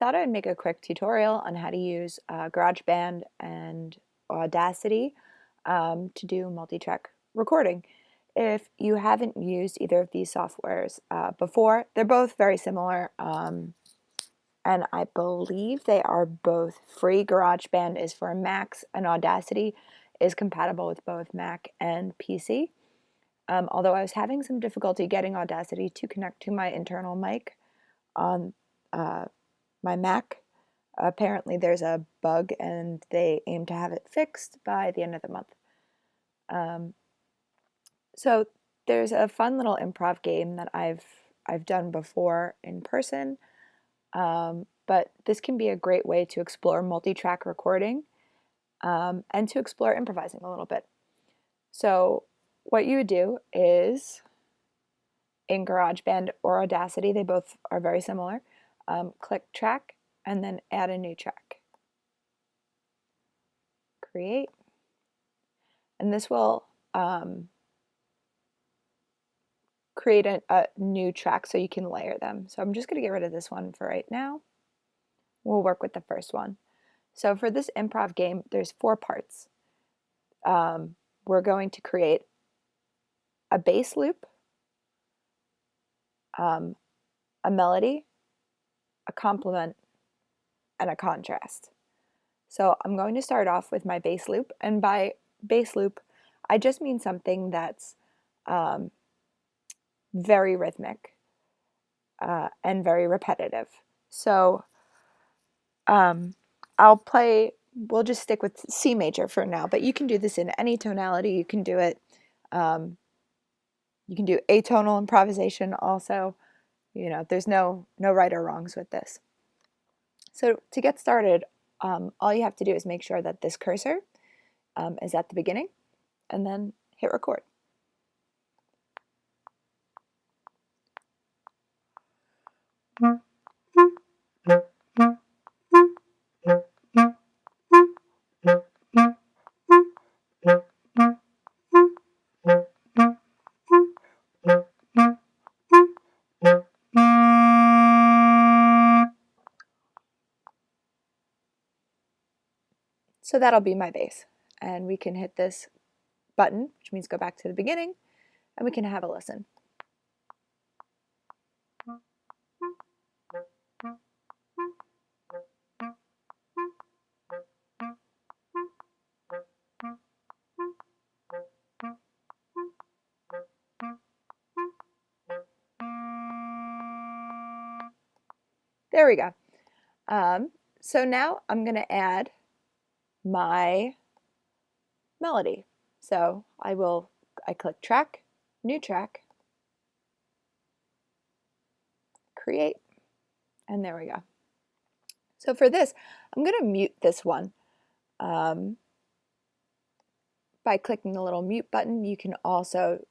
thought I'd make a quick tutorial on how to use GarageBand and Audacity to do multi-track recording. If you haven't used either of these softwares before, they're both very similar, and I believe they are both free. GarageBand is for Macs, and Audacity is compatible with both Mac and PC. Although I was having some difficulty getting Audacity to connect to my internal mic on my Mac. Apparently there's a bug and they aim to have it fixed by the end of the month. So there's a fun little improv game that I've done before in person, but this can be a great way to explore multi-track recording and to explore improvising a little bit. So what you would do is, in GarageBand or Audacity, they both are very similar, click track and then add a new track. Create. And this will create a new track so you can layer them. So I'm just going to get rid of this one for right now. We'll work with the first one. So for this improv game, there's 4 parts. We're going to create a bass loop, a melody, a complement, and a contrast. So I'm going to start off with my bass loop, and by bass loop, I just mean something that's very rhythmic and very repetitive. So we'll just stick with C major for now, but you can do this in any tonality. You can do it, you can do atonal improvisation also. You know, there's no right or wrongs with this. So to get started, all you have to do is make sure that this cursor is at the beginning, and then hit record. So that'll be my bass. And we can hit this button, which means go back to the beginning, and we can have a listen. There we go. So now I'm going to add my melody. So I click track, new track, create, and there we go. So for this, I'm going to mute this one. By clicking the little mute button, you can also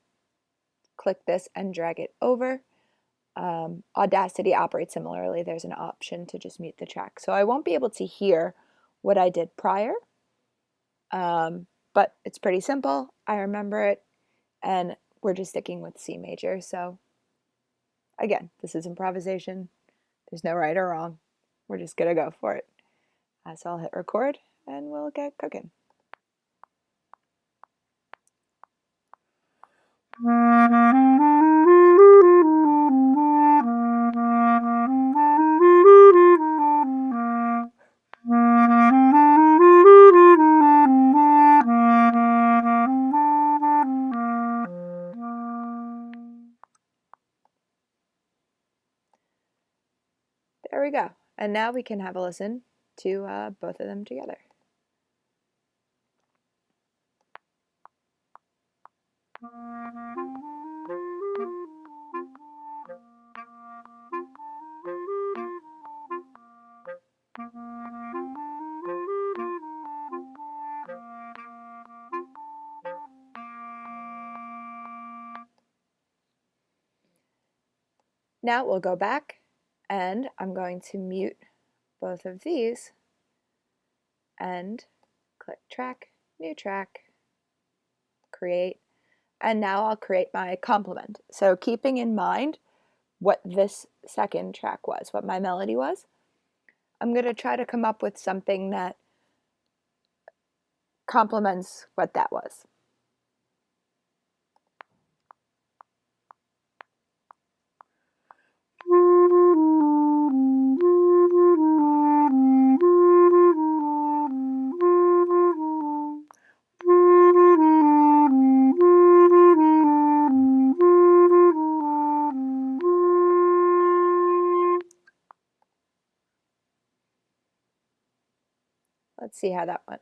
click this and drag it over. Audacity operates similarly. There's an option to just mute the track. So I won't be able to hear what I did prior, but it's pretty simple. I remember it, and we're just sticking with C major. So again, this is improvisation. There's no right or wrong. We're just going to go for it. So I'll hit record, and we'll get cooking. There we go. And now we can have a listen to both of them together. Now we'll go back, and I'm going to mute both of these and click track, new track, create, and now I'll create my complement. So keeping in mind what this second track was, what my melody was, I'm going to try to come up with something that complements what that was. Let's see how that went.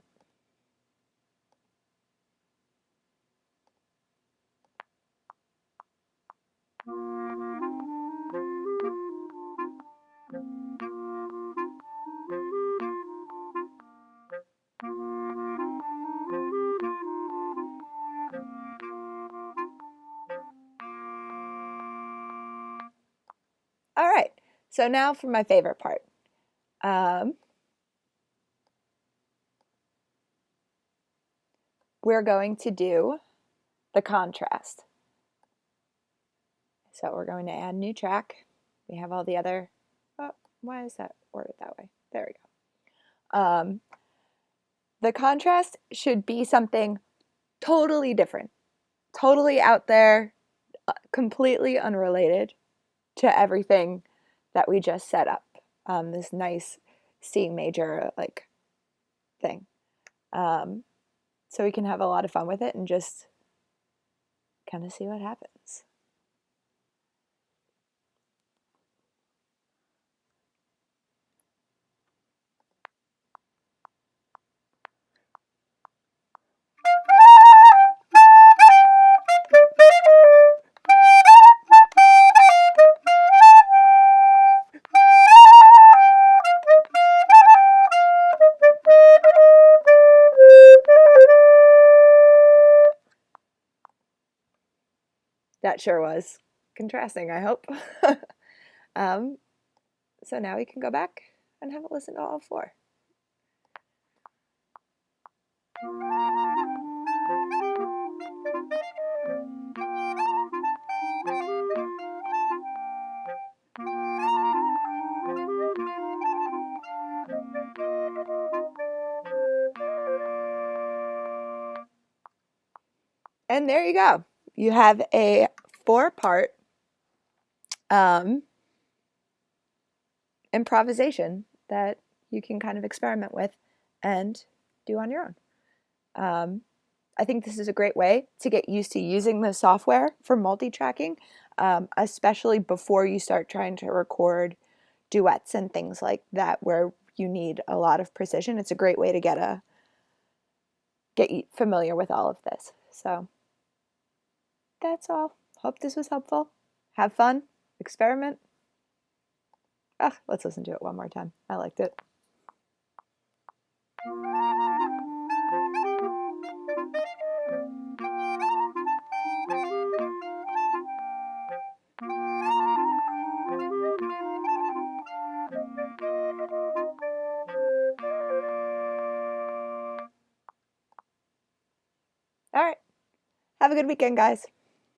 All right, so now for my favorite part. We're going to do the contrast. So we're going to add new track. We have all the other, oh, why is that ordered that way? There we go. The contrast should be something totally different, totally out there, completely unrelated to everything that we just set up. This nice C major like thing. So we can have a lot of fun with it and just kind of see what happens. That sure was contrasting, I hope. So now we can go back and have a listen to all four. And there you go. You have a 4-part improvisation that you can kind of experiment with and do on your own. I think this is a great way to get used to using the software for multi-tracking, especially before you start trying to record duets and things like that where you need a lot of precision. It's a great way to get familiar with all of this. So that's all. Hope this was helpful. Have fun. Experiment. Let's listen to it one more time. I liked it. All right. Have a good weekend, guys.